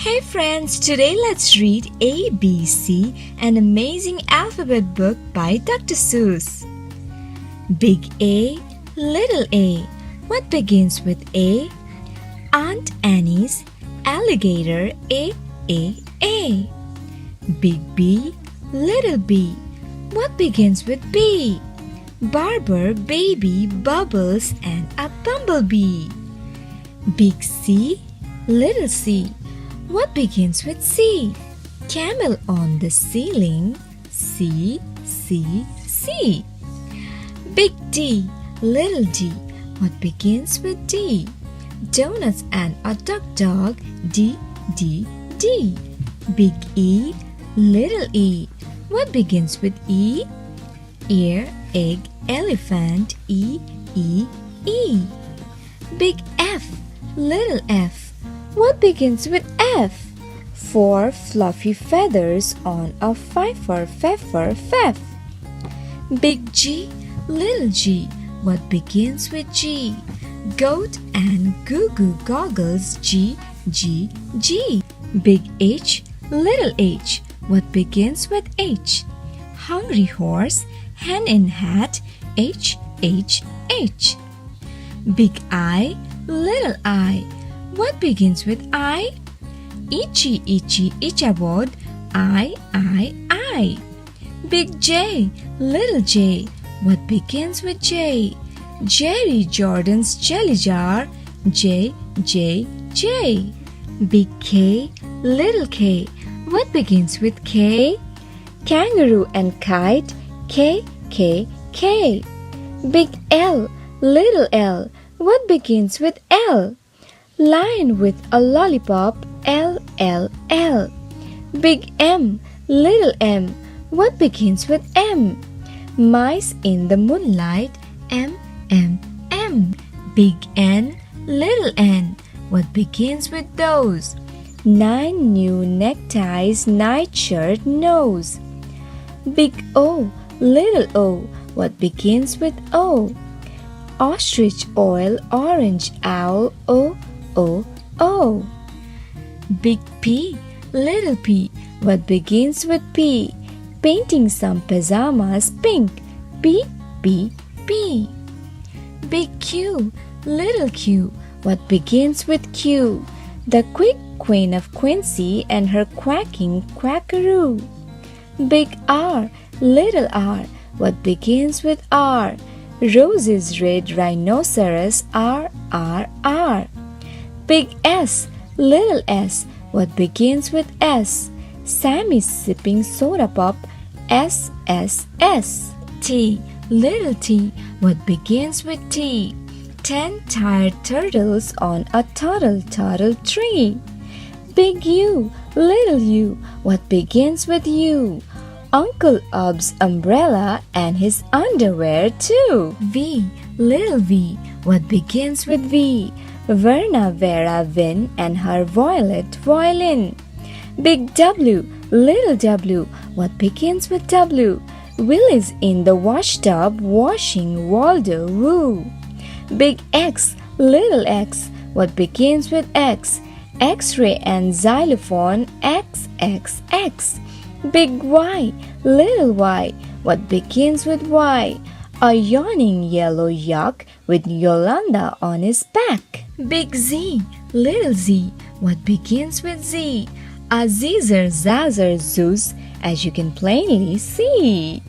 Hey friends, today let's read ABC, an amazing alphabet book by Dr. Seuss. Big A, little a. What begins with A? Aunt Annie's alligator A. Big B, little b. What begins with B? Barber, baby, bubbles, and a bumblebee. Big C, little c. What begins with C? Camel on the ceiling, C. Big D, little d. What begins with D? Donuts and a dog, D. Big E, little e. What begins with E? Ear, egg, elephant, E. Big F, little f. What begins with F? 4 fluffy feathers on a fifer, fef. Big G, little g. What begins with G? Goat and goo goggles, G. Big H, little h. What begins with H? Hungry horse, hen in hat, H. Big I, little I. What begins with I? Itchy, Ichabod, I. Big J, little j. What begins with J? Jerry Jordan's jelly jar, J. Big K, little k. What begins with K? Kangaroo and kite, K. Big L, little l. What begins with L? Lion with a lollipop, L. Big M, little m. What begins with M? Mice in the moonlight, M. Big N, little n. What begins with those? 9 new neckties, nightshirt, nose. Big O, little o. What begins with O? Ostrich oil, orange owl, O. Big P, little p. What begins with P? Painting some pajamas pink, P. Big Q, little q. What begins with Q? The quick queen of Quincy and her quacking quackaroo. Big R, little r. What begins with R? Rose's red rhinoceros, R. Big S, little s. What begins with S? Sammy's sipping soda pop, S. T, little t. What begins with T? 10 tired turtles on a turtle tree. Big U, little u. What begins with U? Uncle Ub's umbrella and his underwear too. V, little v. What begins with V? Verna Vera Vin and her violet violin. Big W, little w. What begins with W? Willie's in the washtub washing Waldo Woo. Big X, little x. What begins with X? X-ray and xylophone, X. Big Y, little y. What begins with Y? A yawning yellow yak with Yolanda on his back. Big Z, little z. What begins with Z? A zizzer zazzer zoos, as you can plainly see.